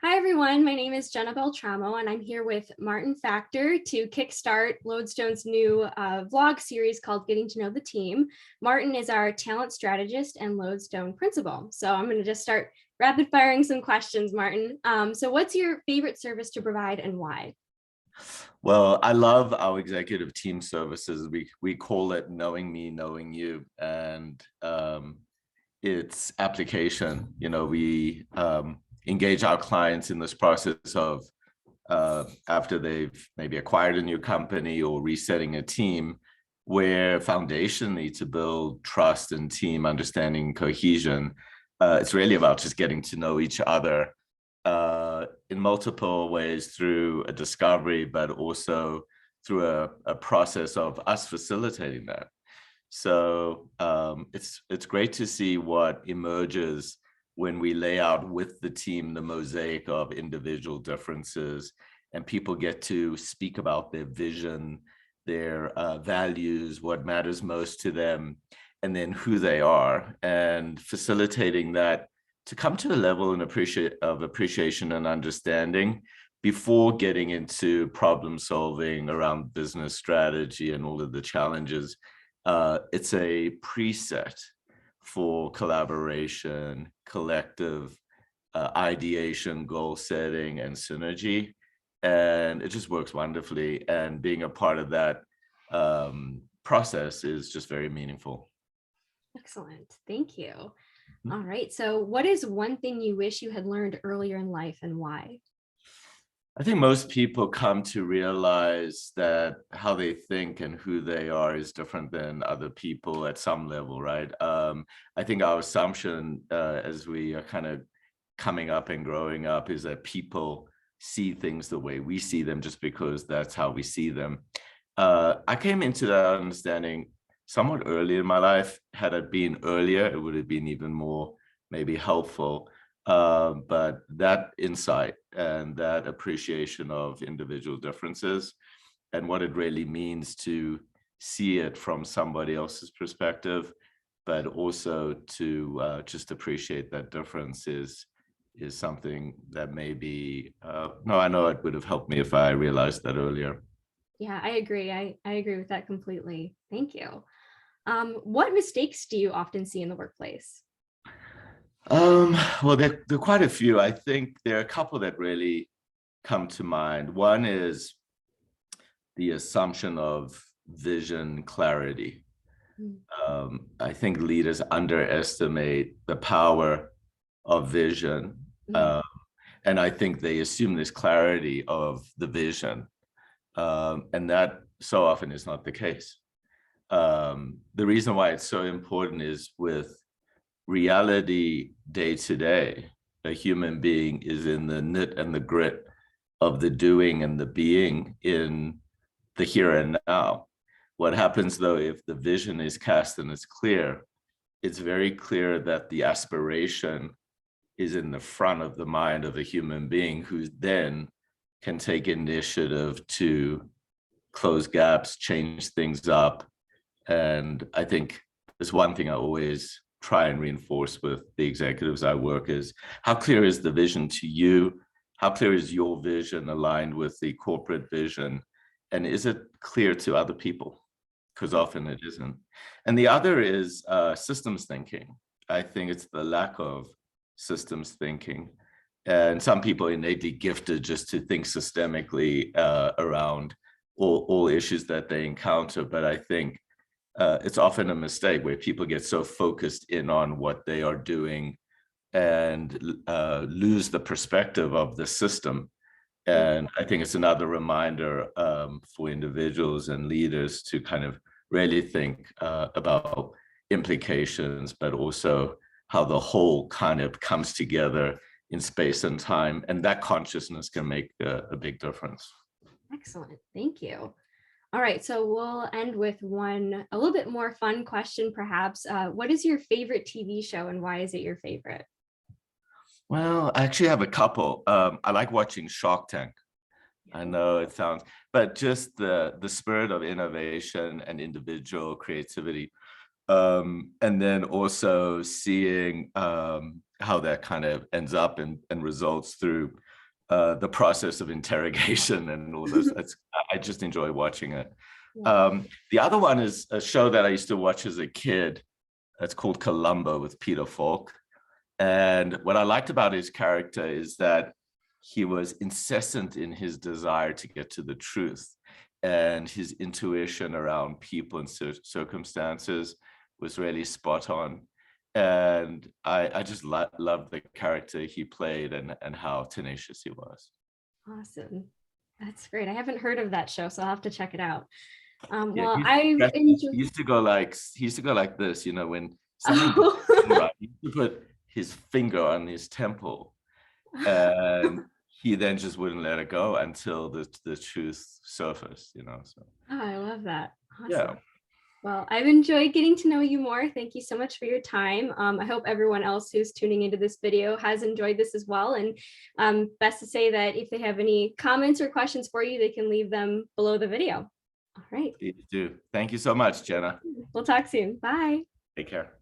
Hi, everyone. My name is Jenna Beltramo, and I'm here with Martin Factor to kickstart Lodestone's new vlog series called Getting to Know the Team. Martin is our talent strategist and Lodestone principal. So I'm going to just start rapid firing some questions, Martin. So what's your favorite service to provide and why? Well, I love our executive team services. We call it knowing me, knowing you, and it's application. We engage our clients in this process of after they've maybe acquired a new company or resetting a team, where foundation needs to build trust and team understanding, cohesion. It's really about just getting to know each other in multiple ways through a discovery, but also through a process of us facilitating that. So it's great to see what emerges when we lay out with the team the mosaic of individual differences, and people get to speak about their vision, their values, what matters most to them, and then who they are, and facilitating that to come to a level of appreciation and understanding before getting into problem solving around business strategy and all of the challenges. It's a preset for collaboration, collective ideation, goal setting, and synergy. And it just works wonderfully. And being a part of that process is just very meaningful. Excellent. Thank you. All right. So what is one thing you wish you had learned earlier in life and why? I think most people come to realize that how they think and who they are is different than other people at some level, right? I think our assumption as we are kind of coming up and growing up is that people see things the way we see them just because that's how we see them. I came into that understanding somewhat early in my life. Had it been earlier, it would have been even more maybe helpful. But that insight and that appreciation of individual differences and what it really means to see it from somebody else's perspective, but also to just appreciate that difference is something that maybe, no, I know it would have helped me if I realized that earlier. Yeah, I agree. I agree with that completely. Thank you. What mistakes do you often see in the workplace? Well, there are quite a few. I think there are a couple that really come to mind. One is the assumption of vision clarity. Mm. I think leaders underestimate the power of vision. Mm. Uh, and I think they assume this clarity of the vision. And that so often is not the case. The reason why it's so important is with reality day to day, a human being is in the knit and the grit of the doing and the being in the here and now. What happens though, if the vision is cast and it's clear, it's very clear that the aspiration is in the front of the mind of a human being who then can take initiative to close gaps, change things up. And I think there's one thing I always try and reinforce with the executives I work is how clear is the vision to you? How clear is your vision aligned with the corporate vision? And is it clear to other people? Because often it isn't. And the other is systems thinking. I think it's the lack of systems thinking. And some people are innately gifted just to think systemically around all issues that they encounter. But I think it's often a mistake where people get so focused in on what they are doing and lose the perspective of the system. And I think it's another reminder for individuals and leaders to kind of really think about implications, but also how the whole kind of comes together in space and time. And that consciousness can make a big difference. Excellent. Thank you. All right, so we'll end with one a little bit more fun question, perhaps. What is your favorite TV show and why is it your favorite? Well, I actually have a couple. I like watching Shark Tank. I know it sounds, but just the spirit of innovation and individual creativity. And then also seeing how that kind of ends up and results through the process of interrogation and all this. I just enjoy watching it. Yeah. The other one is a show that I used to watch as a kid. It's called Columbo with Peter Falk. And what I liked about his character is that he was incessant in his desire to get to the truth, and his intuition around people and circumstances was really spot on. And I just loved the character he played and how tenacious he was. Awesome. That's great. I haven't heard of that show, so I'll have to check it out. Yeah, Well, I've enjoyed. he used to go like this, you know, when something Oh. didn't go right, he used to put his finger on his temple, and he then just wouldn't let it go until the truth surfaced, you know. So Oh, I love that. Awesome. yeah. Well, I've enjoyed getting to know you more. Thank you so much for your time. I hope everyone else who's tuning into this video has enjoyed this as well. And best to say that if they have any comments or questions for you, they can leave them below the video. All right. Please do. Thank you so much, Jenna. We'll talk soon. Bye. Take care.